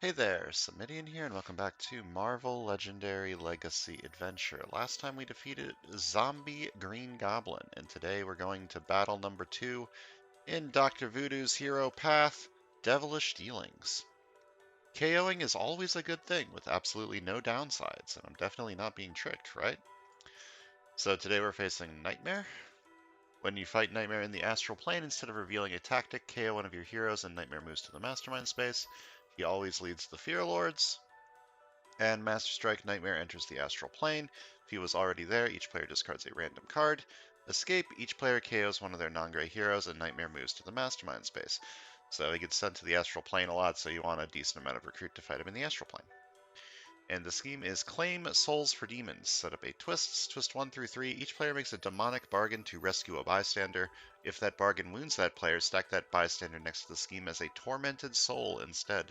Hey there, Samitian here, and welcome back to Marvel Legendary Legacy Adventure. Last time we defeated Zombie Green Goblin, and today we're going to battle number 2 in Dr. Voodoo's hero path, Devilish Dealings. KOing is always a good thing with absolutely no downsides, and I'm definitely not being tricked, right? So today we're facing Nightmare. When you fight Nightmare in the astral plane, instead of revealing a tactic, KO one of your heroes and Nightmare moves to the Mastermind space. He always leads the Fear Lords. And Master Strike Nightmare enters the astral plane. If he was already there, each player discards a random card. Escape, each player KOs one of their non-gray heroes, and Nightmare moves to the Mastermind space. So he gets sent to the astral plane a lot, so you want a decent amount of recruit to fight him in the astral plane. And the scheme is claim souls for demons. Set up 8 twists. Twist 1 through 3. Each player makes a demonic bargain to rescue a bystander. If that bargain wounds that player, stack that bystander next to the scheme as a tormented soul instead.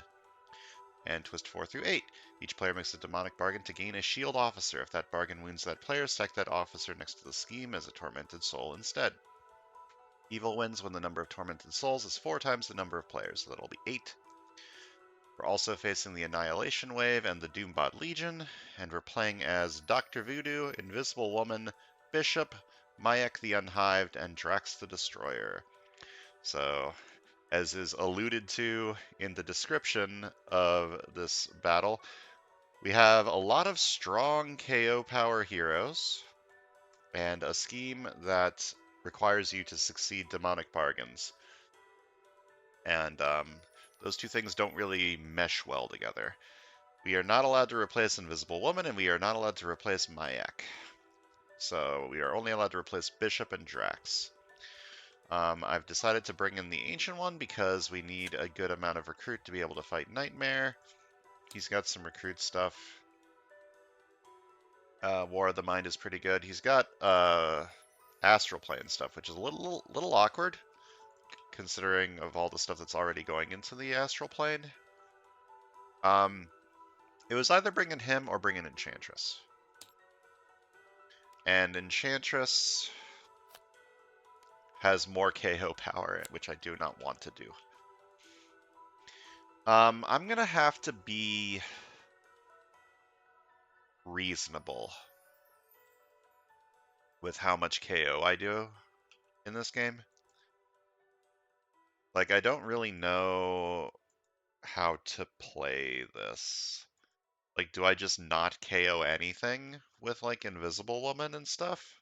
And twist 4 through 8. Each player makes a demonic bargain to gain a shield officer. If that bargain wounds that player, stack that officer next to the scheme as a tormented soul instead. Evil wins when the number of tormented souls is 4 times the number of players, so that'll be 8. We're also facing the Annihilation Wave and the Doombot Legion, and we're playing as Dr. Voodoo, Invisible Woman, Bishop, Mayak the Unhived, and Drax the Destroyer. So, as is alluded to in the description of this battle, we have a lot of strong KO power heroes, and a scheme that requires you to succeed demonic bargains. And those two things don't really mesh well together. We are not allowed to replace Invisible Woman, and we are not allowed to replace Mayak. So we are only allowed to replace Bishop and Drax. I've decided to bring in the Ancient One because we need a good amount of recruit to be able to fight Nightmare. He's got some recruit stuff. War of the Mind is pretty good. He's got Astral Plane stuff, which is a little awkward, considering of all the stuff that's already going into the Astral Plane. It was either bringing him or bringing Enchantress. And Enchantress has more KO power, which I do not want to do. I'm going to have to be reasonable with how much KO I do in this game. Like, I don't really know how to play this. Like, do I just not KO anything with, like, Invisible Woman and stuff?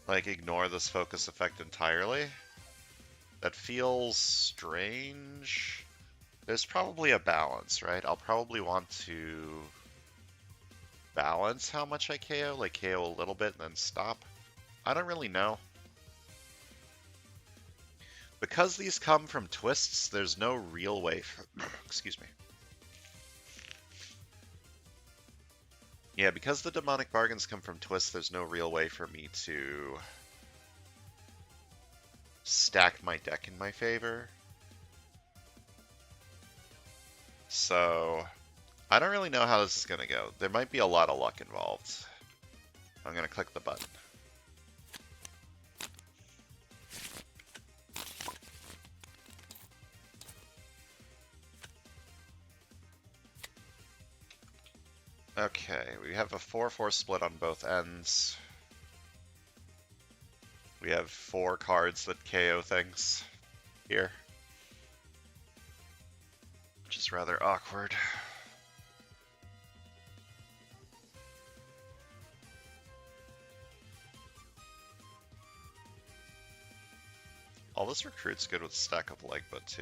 Like, ignore this focus effect entirely? That feels strange. There's probably a balance, right? I'll probably want to balance how much I KO, like KO a little bit and then stop. I don't really know. Because these come from twists, there's no real way for... Excuse me. Yeah, because the demonic bargains come from twists, there's no real way for me to stack my deck in my favor. So, I don't really know how this is going to go. There might be a lot of luck involved. I'm going to click the button. Okay, we have a 4-4 split on both ends. We have 4 cards that KO things here, which is rather awkward. All this recruit's good with stack of Legba too.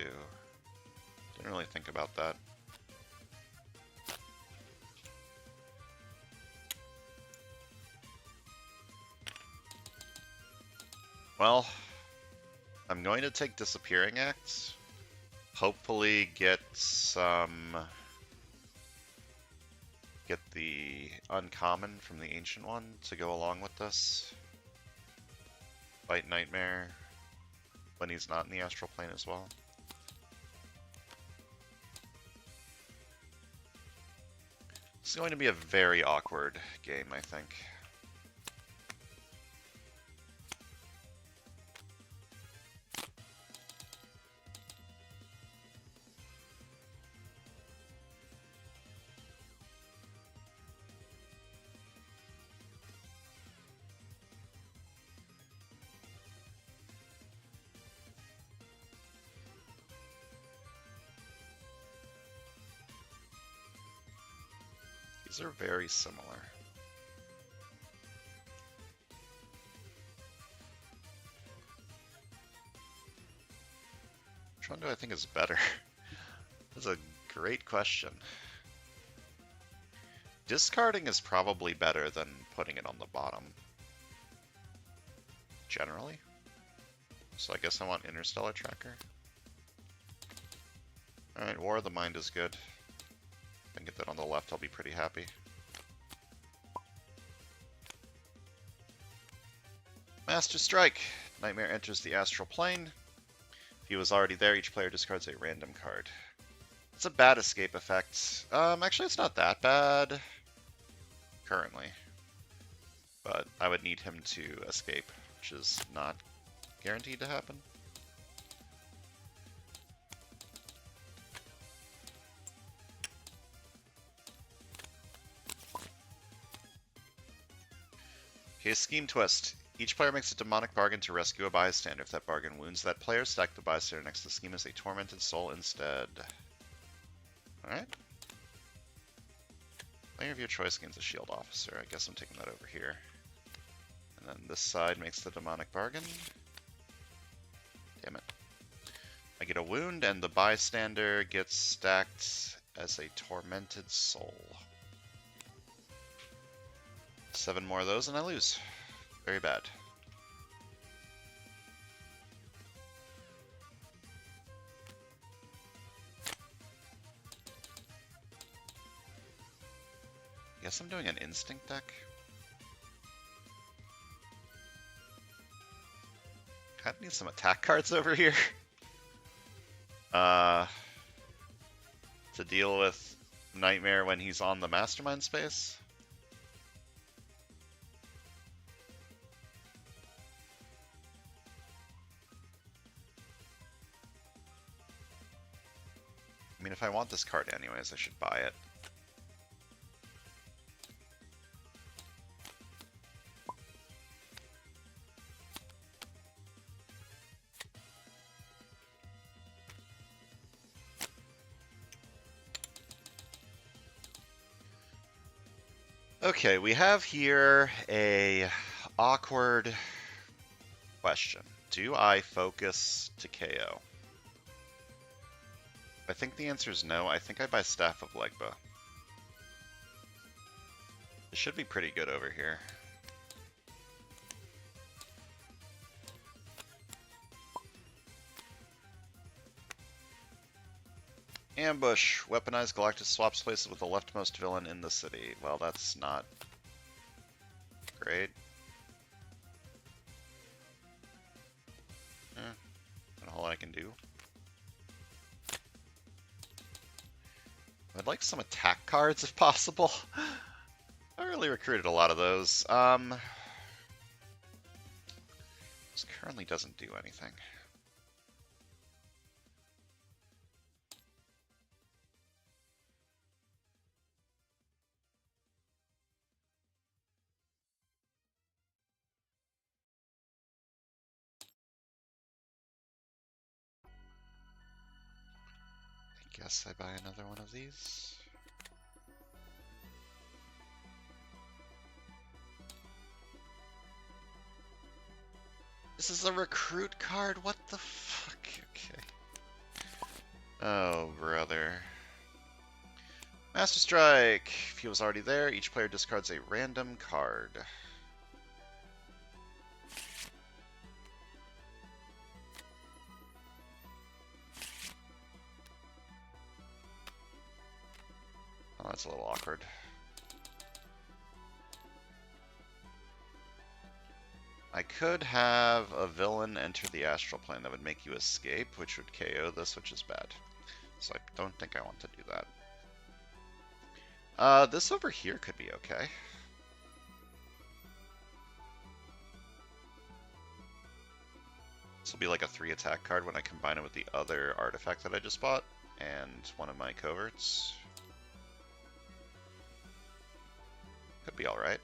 Didn't really think about that. Well, I'm going to take Disappearing Act. Hopefully get the uncommon from the Ancient One to go along with this. Fight Nightmare when he's not in the Astral Plane as well. It's going to be a very awkward game, I think. These are very similar. Which one do I think is better? That's a great question. Discarding is probably better than putting it on the bottom. Generally. So I guess I want Interstellar Tracker. Alright, War of the Mind is good. If I can get that on the left, I'll be pretty happy. Master Strike! Nightmare enters the astral plane. If he was already there, each player discards a random card. It's a bad escape effect. Actually, it's not that bad currently. But I would need him to escape, which is not guaranteed to happen. Okay, Scheme Twist. Each player makes a demonic bargain to rescue a bystander. If that bargain wounds that player, stack the bystander next to the scheme as a tormented soul instead. Alright. Player of your choice gains a shield officer. I guess I'm taking that over here. And then this side makes the demonic bargain. Damn it. I get a wound, and the bystander gets stacked as a tormented soul. 7 more of those and I lose. Very bad. Guess I'm doing an instinct deck. Kind of need some attack cards over here. To deal with Nightmare when he's on the Mastermind space. I mean, if I want this card anyways, I should buy it. Okay, we have here a awkward question. Do I focus to KO? I think the answer is no. I think I buy Staff of Legba. It should be pretty good over here. Ambush. Weaponized Galactus swaps places with the leftmost villain in the city. Well, that's not great. Not a whole lot I can do. I'd like some attack cards if possible. I really recruited a lot of those. This currently doesn't do anything. I guess I buy another one of these. This is a recruit card? What the fuck? Okay. Oh, brother. Master Strike. If he was already there, each player discards a random card. Oh, that's a little awkward. I could have a villain enter the astral plane that would make you escape, which would KO this, which is bad. So I don't think I want to do that. This over here could be okay. This will be like a 3 attack card when I combine it with the other artifact that I just bought, and one of my coverts. Could be alright.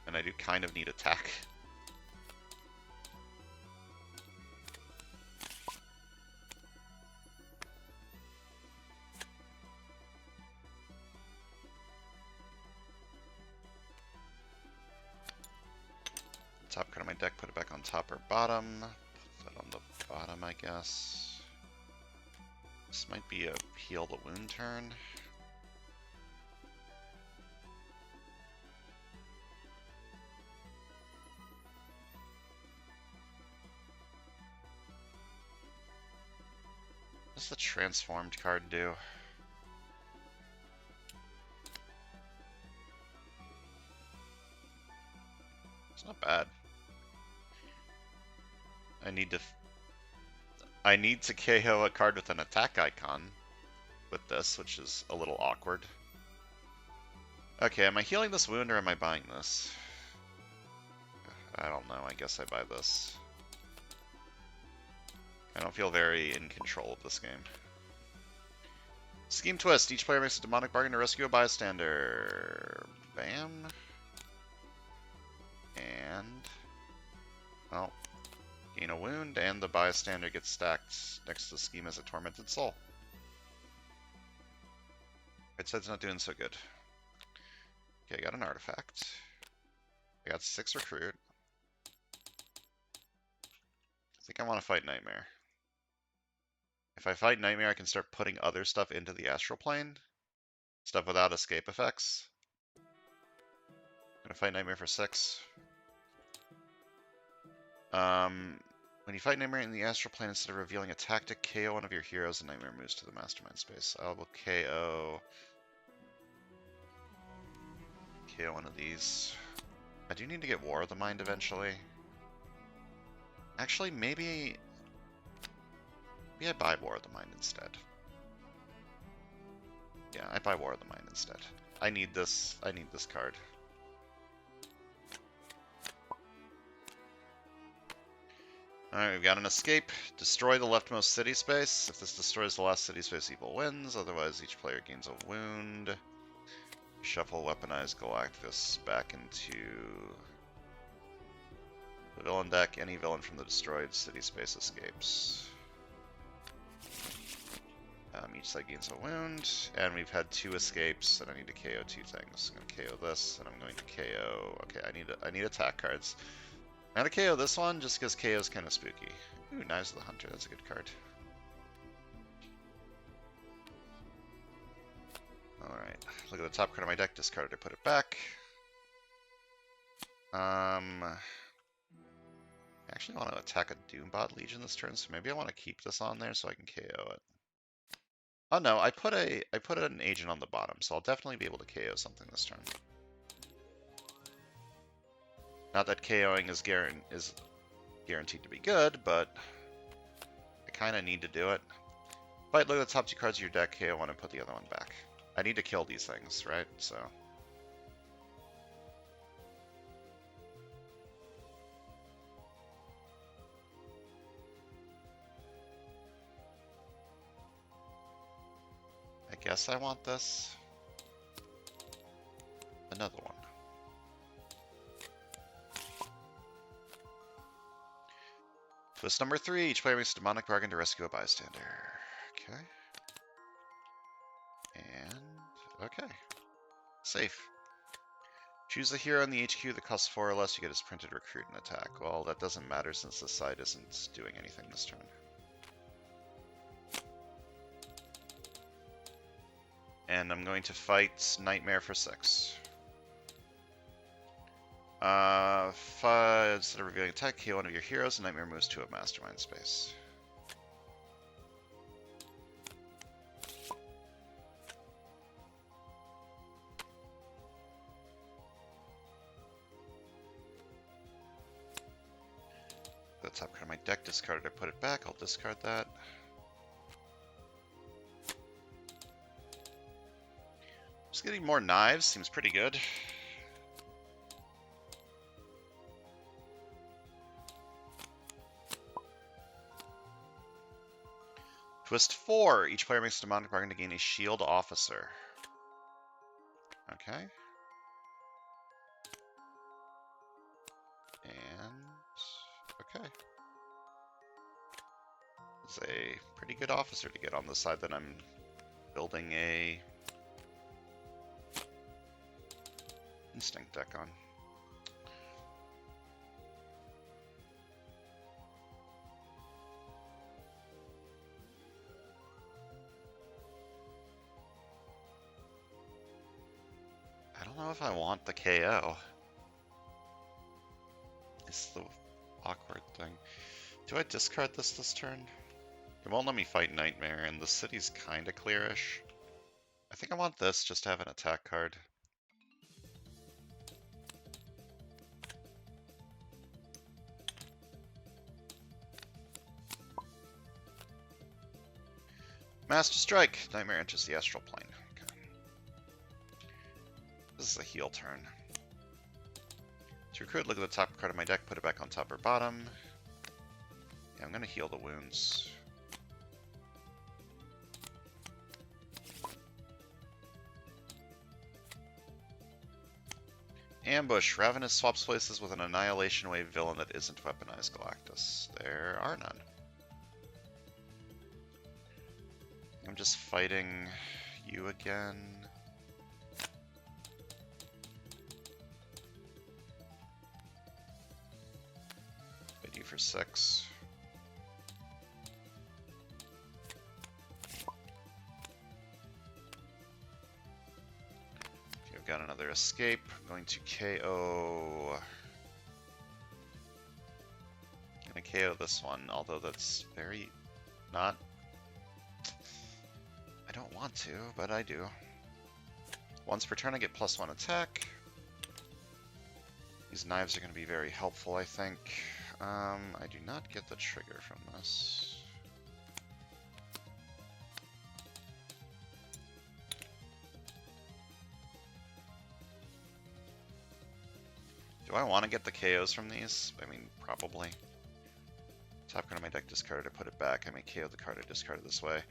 And I do kind of need attack. top card of my deck, put it back on top or bottom. Put that on the bottom, I guess. This might be a heal the wound turn. What's the transformed card do? It's not bad. I need to KO a card with an attack icon with this, which is a little awkward. Okay, am I healing this wound or am I buying this? I don't know, I guess I buy this. I don't feel very in control of this game. Scheme Twist. Each player makes a demonic bargain to rescue a bystander. Bam. And... well, gain a wound, and the bystander gets stacked next to the scheme as a tormented soul. Right side's not doing so good. Okay, I got an artifact. I got 6 recruit. I think I want to fight Nightmare. If I fight Nightmare, I can start putting other stuff into the astral plane. Stuff without escape effects. I'm gonna fight Nightmare for 6. When you fight Nightmare in the astral plane, instead of revealing a tactic, KO one of your heroes and Nightmare moves to the mastermind space. I will KO one of these. I do need to get War of the Mind eventually. Actually, maybe I buy War of the Mind instead. Yeah, I buy War of the Mind instead. I need this card. Alright, we've got an escape. Destroy the leftmost city space. If this destroys the last city space, evil wins. Otherwise, each player gains a wound. Shuffle Weaponized Galactus back into the villain deck. Any villain from the destroyed city space escapes. Each side gains a wound, and we've had 2 escapes, and I need to KO 2 things. I'm going to KO this, and I'm going to KO... okay, I need attack cards. I'm going to KO this one, just because KO is kind of spooky. Ooh, Knives of the Hunter, that's a good card. Alright, look at the top card of my deck, discard it, put it back. I actually want to attack a Doombot Legion this turn, so maybe I want to keep this on there so I can KO it. Oh no, I put an agent on the bottom, so I'll definitely be able to KO something this turn. Not that KOing is guaranteed to be good, but I kind of need to do it. But look at the top 2 cards of your deck, KO one and put the other one back. I need to kill these things, right? So. I guess I want this. Another one. Twist number 3. Each player makes a demonic bargain to rescue a bystander. Okay. And... okay. Safe. Choose a hero in the HQ that costs 4 or less. You get his printed recruit and attack. Well, that doesn't matter since the side isn't doing anything this turn. And I'm going to fight Nightmare for 6. Instead of revealing attack, kill one of your heroes, and Nightmare moves to a mastermind space. The top card of my deck discarded, I put it back, I'll discard that. Just getting more knives seems pretty good. Twist 4. Each player makes a demonic bargain to gain a shield officer. Okay. And... okay. It's a pretty good officer to get on the side that I'm building a instinct deck on. know if I want the KO. It's the awkward thing. Do I discard this turn? It won't let me fight Nightmare, and the city's kinda clearish. I think I want this just to have an attack card. Master Strike! Nightmare enters the astral plane. Okay. This is a heal turn. To recruit, look at the top card of my deck, put it back on top or bottom. Yeah, I'm gonna heal the wounds. Ambush. Ravenous swaps places with an Annihilation Wave villain that isn't weaponized Galactus. There are none. I'm just fighting you again. Fight you for 6. Okay, I've got another escape. I'm going to KO. I'm gonna KO this one, although that's very not. I don't want to, but I do. Once per turn I get +1 attack. These knives are going to be very helpful, I think. I do not get the trigger from this. Do I want to get the KOs from these? I mean, probably. Top card of my deck discarded, I put it back. I may KO the card I discarded this way.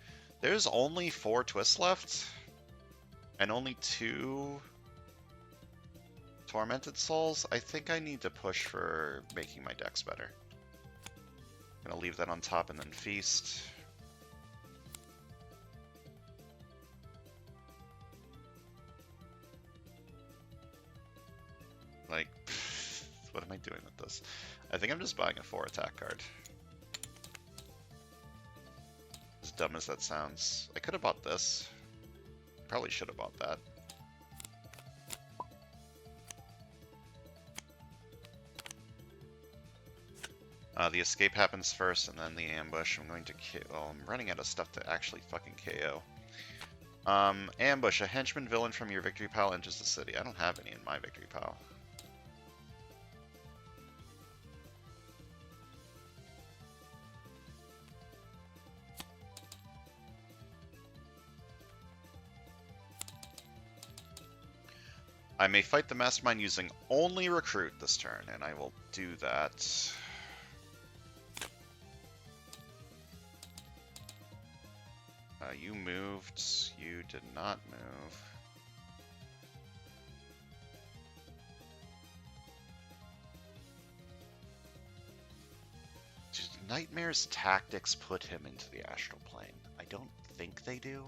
There's only 4 twists left, and only 2 Tormented Souls. I think I need to push for making my decks better. I'm gonna leave that on top and then feast. Like, what am I doing with this? I think I'm just buying a 4 attack card. As dumb as that sounds. I could have bought this. Probably should have bought that. The escape happens first, and then the ambush. I'm going to I'm running out of stuff to actually fucking KO. Ambush. A henchman villain from your victory pile enters the city. I don't have any in my victory pile. I may fight the mastermind using only recruit this turn, and I will do that. You moved. You did not move. Did Nightmare's tactics put him into the astral plane? I don't think they do.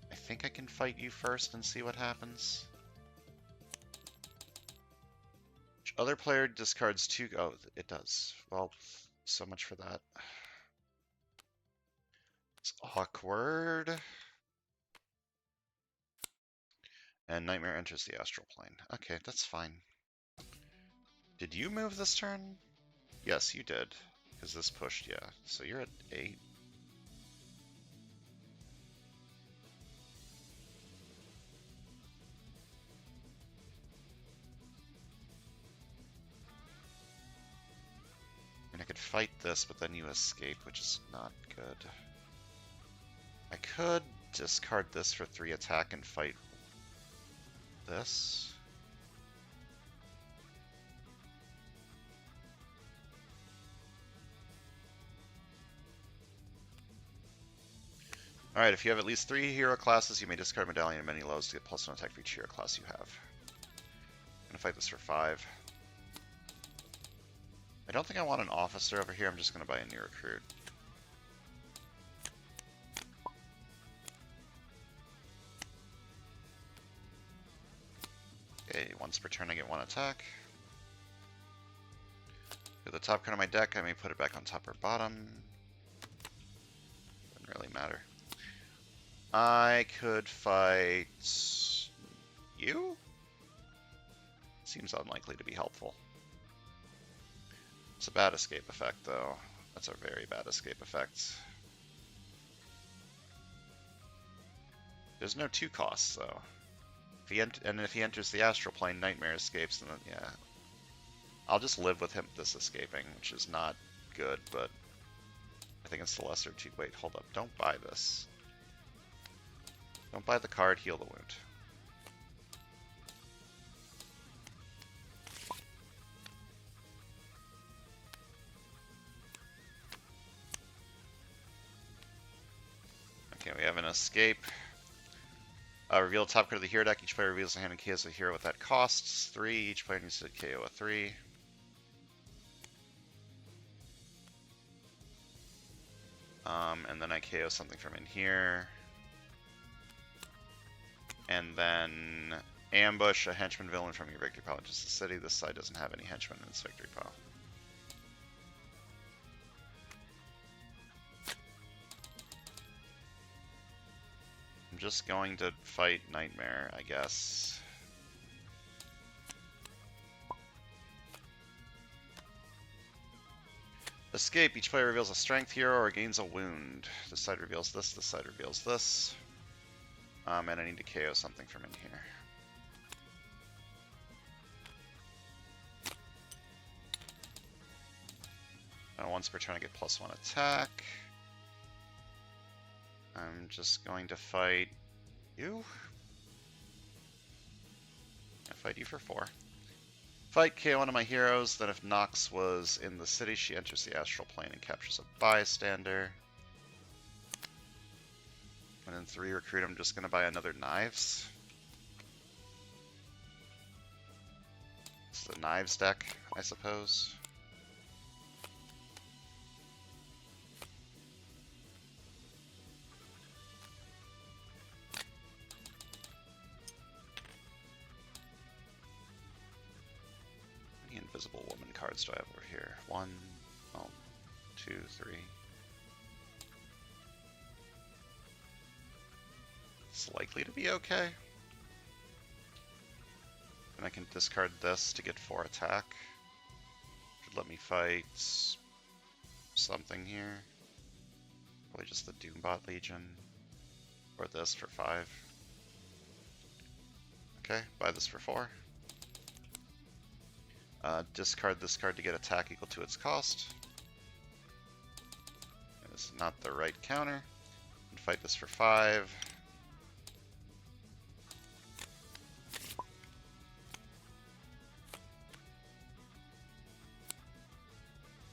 I think I can fight you first and see what happens. Which other player discards 2? Oh, it does. Well, so much for that. It's awkward. And Nightmare enters the astral plane. Okay, that's fine. Did you move this turn? Yes, you did. Because this pushed, yeah. So you're at 8. And I could fight this, but then you escape, which is not good. I could discard this for 3 attack and fight this. Alright, if you have at least 3 hero classes, you may discard Medallion of Many Lows to get +1 attack for each hero class you have. I'm gonna fight this for 5. I don't think I want an officer over here, I'm just gonna buy a new recruit. Okay, once per turn I get 1 attack. At the top card of my deck, I may put it back on top or bottom. Doesn't really matter. I could fight you? Seems unlikely to be helpful. It's a bad escape effect, though. That's a very bad escape effect. There's no 2 costs, though. If he enters the astral plane, Nightmare escapes, and then, yeah. I'll just live with him this escaping, which is not good, but I think it's the lesser 2. Wait, hold up. Don't buy this. Don't buy the card, heal the wound. Okay, we have an escape. Reveal the top card of the hero deck. Each player reveals a hand and KOs a hero with that costs 3. Each player needs to KO a 3. And then I KO something from in here. And then ambush a henchman villain from your victory pile into the city. This side doesn't have any henchmen in its victory pile. I'm just going to fight Nightmare, I guess. Escape. Each player reveals a strength hero or gains a wound. This side reveals this, this side reveals this. And I need to KO something from in here. Once per turn I get +1 attack. I'm just going to fight you. I fight you for 4. Fight, KO one of my heroes, then if Nox was in the city, she enters the astral plane and captures a bystander. And then 3 recruit, I'm just going to buy another knives. It's the knives deck, I suppose. Invisible Woman cards do I have over here? 1, 2, 3. It's likely to be okay. And I can discard this to get 4 attack. Should let me fight something here. Probably just the Doombot Legion. Or this for 5. Okay, buy this for 4. Discard this card to get attack equal to its cost. It's not the right counter. And fight this for 5.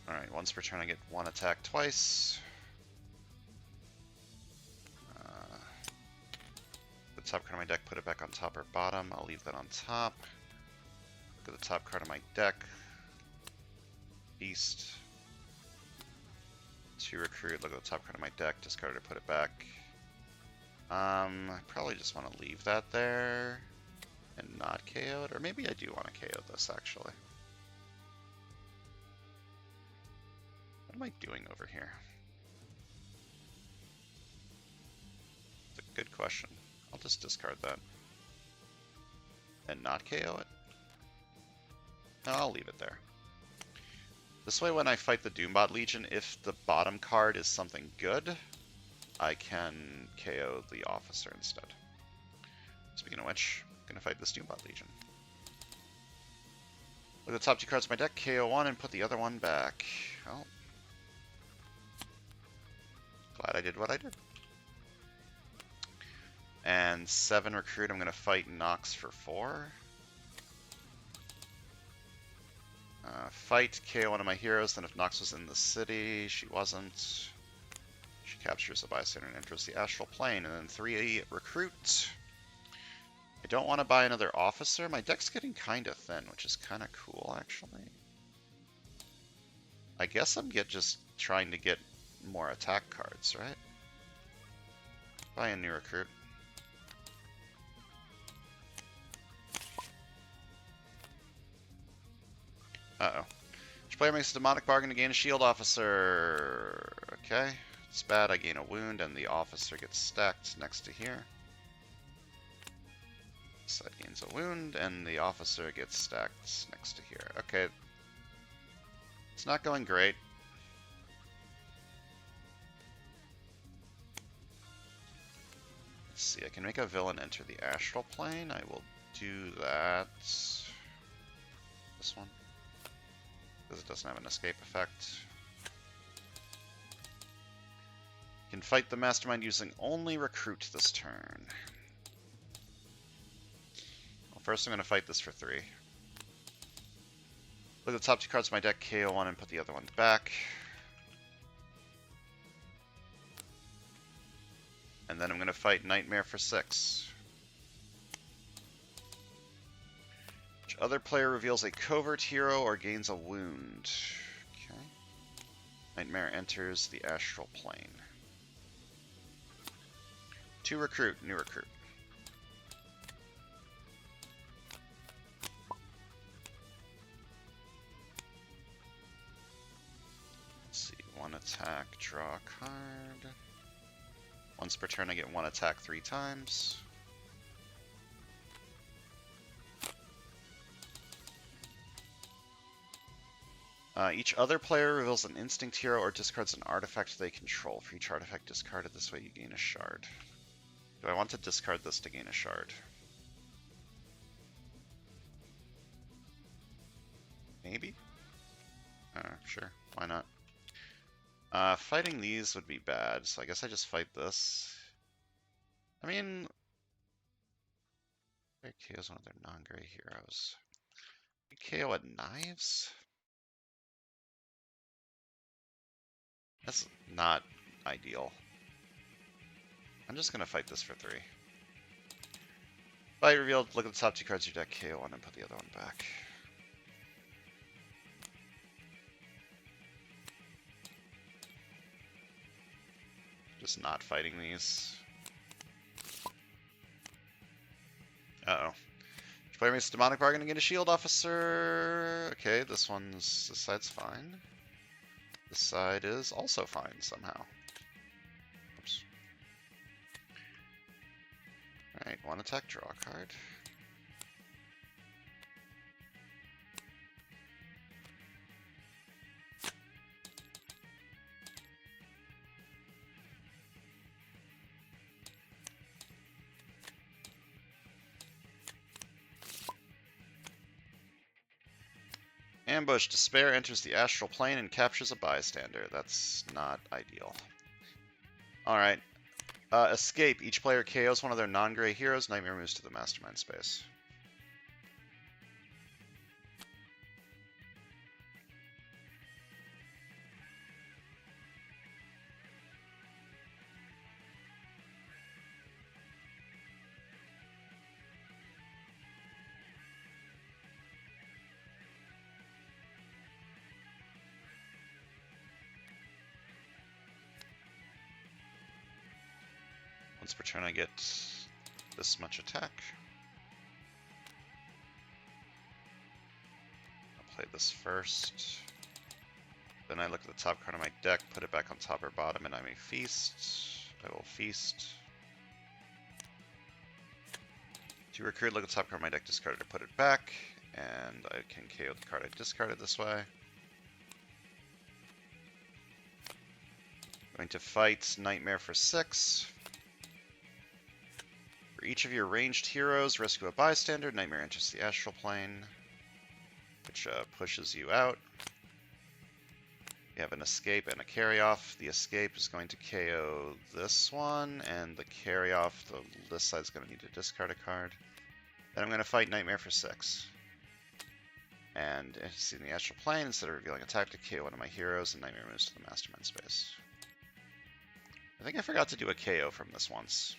Alright, once per turn I get 1 attack twice. The top card of my deck, put it back on top or bottom. I'll leave that on top. Look at the top card of my deck. Beast. 2 recruit. Look at the top card of my deck. Discard it, put it back. I probably just want to leave that there and not KO it. Or maybe I do want to KO this, actually. What am I doing over here? It's a good question. I'll just discard that. And not KO it? No, I'll leave it there. This way, when I fight the Doombot Legion, if the bottom card is something good, I can KO the officer instead. Speaking of which, I'm going to fight this Doombot Legion. Look at the top 2 cards of my deck, KO 1 and put the other one back. Well, glad I did what I did. And 7 recruit, I'm going to fight Nox for 4. Fight, KO one of my heroes, then if Nox was in the city, she wasn't. She captures a bystander and enters the astral plane, and then 3 recruit. I don't want to buy another officer. My deck's getting kind of thin, which is kind of cool, actually. I guess I'm just trying to get more attack cards, right? Buy a new recruit. Uh-oh. Each player makes a demonic bargain to gain a shield officer. Okay. It's bad. I gain a wound, and the officer gets stacked next to here. Side gains a wound, and the officer gets stacked next to here. Okay. It's not going great. Let's see, I can make a villain enter the astral plane. I will do that. This one. Because it doesn't have an escape effect. You can fight the mastermind using only recruit this turn. Well, first I'm going to fight this for 3. Look at the top 2 cards of my deck, KO one and put the other one back. And then I'm going to fight Nightmare for 6. Each other player reveals a covert hero or gains a wound. Okay. Nightmare enters the astral plane. 2 recruit, new recruit. Let's see, 1 attack, draw a card. Once per turn I get 1 attack 3 times. Each other player reveals an instinct hero or discards an artifact they control. For each artifact discarded this way you gain a shard. Do I want to discard this to gain a shard? Maybe? Sure, why not? Fighting these would be bad, so I guess I just fight this. I mean, KO is one of their non-gray heroes. KO at knives? That's not ideal. I'm just gonna fight this for 3. Fight revealed, look at the top 2 cards of your deck, KO one and put the other one back. Just not fighting these. Uh-oh. Each player makes a demonic bargain to get a shield officer. Okay, this side's fine. This side is also fine somehow. Oops. Alright, 1 attack, draw a card. Ambush. Despair enters the astral plane and captures a bystander. That's not ideal. Alright. Escape. Each player KOs one of their non-gray heroes. Nightmare moves to the mastermind space. Once per turn I get this much attack. I'll play this first. Then I look at the top card of my deck, put it back on top or bottom, and I may feast. I will feast. To recruit, look at the top card of my deck, discard it or put it back. And I can KO the card I discarded this way. Going to fight Nightmare for 6. For each of your ranged heroes, rescue a bystander. Nightmare enters the astral plane, which pushes you out. You have an escape and a carry-off. The escape is going to KO this one, and the carry-off, this side's going to need to discard a card. Then I'm going to fight Nightmare for 6. And it's in the astral plane. Instead of revealing a tactic, KO one of my heroes, and Nightmare moves to the mastermind space. I think I forgot to do a KO from this once.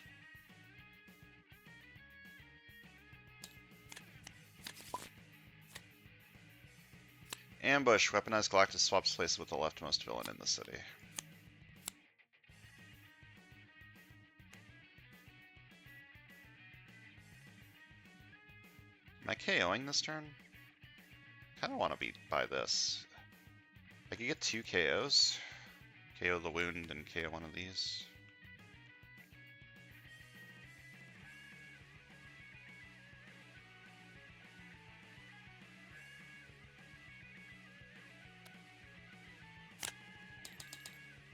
Ambush. Weaponized Galactus swaps places with the leftmost villain in the city. Am I KOing this turn? Kind of want to beat by this. I could get 2 KOs. KO the wound and KO one of these.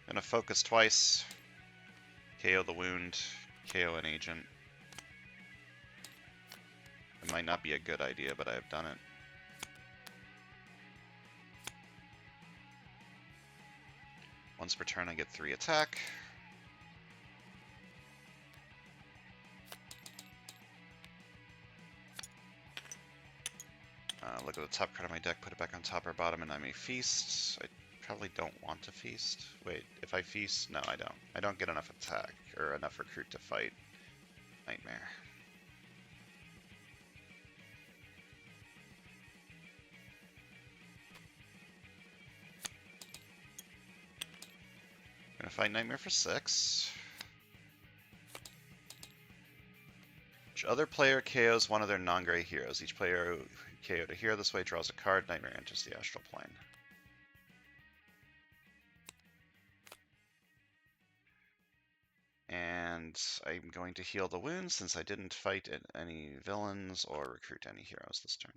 Gonna focus twice. KO the wound. KO an agent. It might not be a good idea, but I have done it. Once per turn I get 3 attack. Look at the top card of my deck, put it back on top or bottom, and I may feast. I probably don't want to feast. Wait, if I feast? No, I don't. I don't get enough attack, or enough recruit to fight Nightmare. I'm gonna fight Nightmare for 6. Each other player KOs one of their non-gray heroes. Each player who KO'd a hero this way draws a card. Nightmare enters the astral plane. And I'm going to heal the wounds since I didn't fight any villains or recruit any heroes this turn.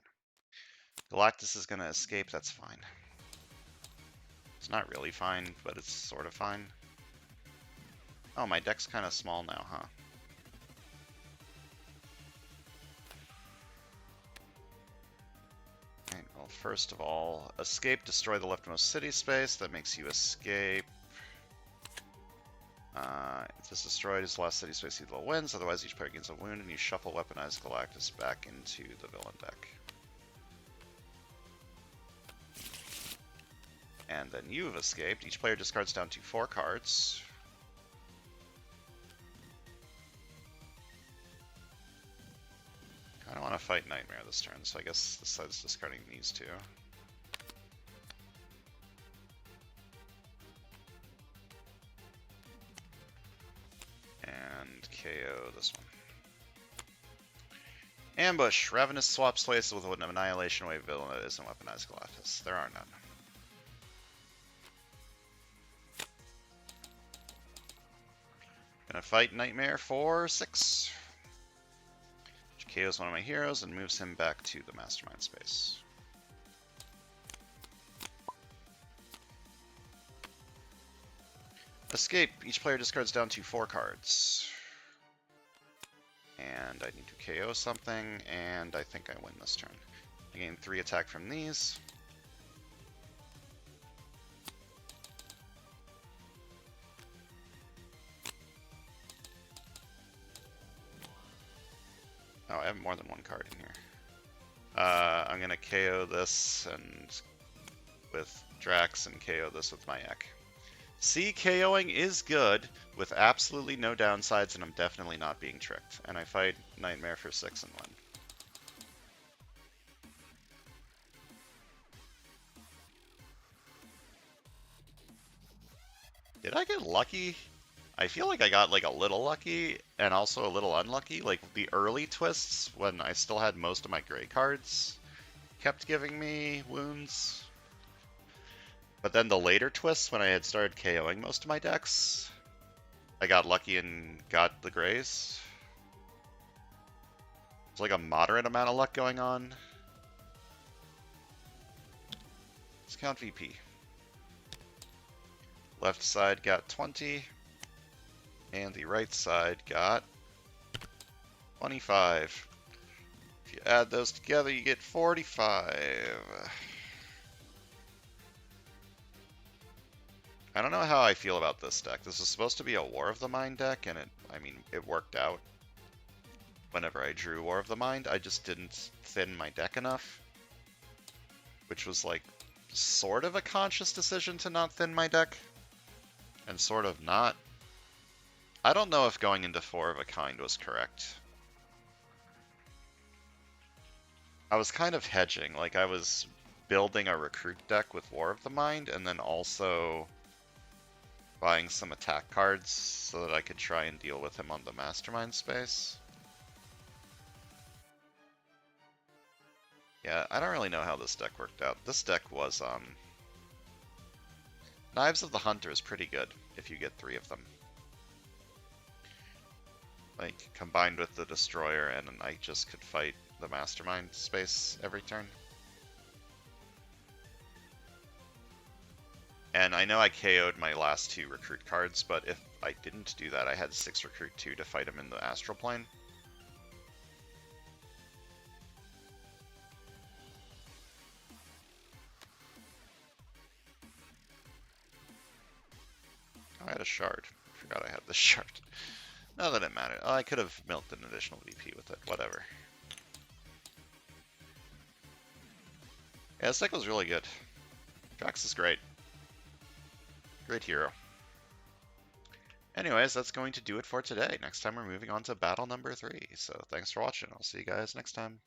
Galactus is going to escape, that's fine. It's not really fine, but it's sort of fine. Oh, my deck's kind of small now, huh? Alright, well, first of all, escape, destroy the leftmost city space. That makes you escape. If this is destroyed, his last city space either wins, otherwise each player gains a wound, and you shuffle weaponized Galactus back into the villain deck. And then you've escaped. Each player discards down to 4 cards. I don't want to fight Nightmare this turn, so I guess this side's discarding these 2. And KO this one. Ambush. Ravenous swaps places with an Annihilation Wave villain that isn't weaponized Galactus. There are none. Gonna fight Nightmare for 6. Which KOs one of my heroes and moves him back to the Mastermind space. Escape. Each player discards down to 4 cards. And I need to KO something, and I think I win this turn. I gain 3 attack from these. Oh, I have more than 1 card in here. I'm gonna KO this and with Drax and KO this with my Ek. See, KOing is good with absolutely no downsides, and I'm definitely not being tricked. And I fight Nightmare for 6 and win. Did I get lucky? I feel like I got like a little lucky and also a little unlucky. Like the early twists when I still had most of my gray cards kept giving me wounds. But then the later twists when I had started KOing most of my decks, I got lucky and got the grays. It's like a moderate amount of luck going on. Let's count VP. Left side got 20. And the right side got 25. If you add those together, you get 45. I don't know how I feel about this deck. This is supposed to be a War of the Mind deck, and it worked out. Whenever I drew War of the Mind, I just didn't thin my deck enough. Which was like, sort of a conscious decision to not thin my deck. And sort of not. I don't know if going into 4 of a kind was correct. I was kind of hedging, like I was building a recruit deck with War of the Mind, and then also buying some attack cards so that I could try and deal with him on the Mastermind space. Yeah, I don't really know how this deck worked out. This deck was, Knives of the Hunter is pretty good if you get 3 of them. Like, combined with the Destroyer, and I just could fight the Mastermind space every turn. And I know I KO'd my last 2 recruit cards, but if I didn't do that, I had 6 recruit 2 to fight him in the astral plane. Oh, I had a shard. Forgot I had the shard. Not that it mattered. Oh, I could have milked an additional VP with it. Whatever. Yeah, this deck was really good. Drax is great. Great hero. Anyways, that's going to do it for today. Next time we're moving on to battle number 3. So thanks for watching. I'll see you guys next time.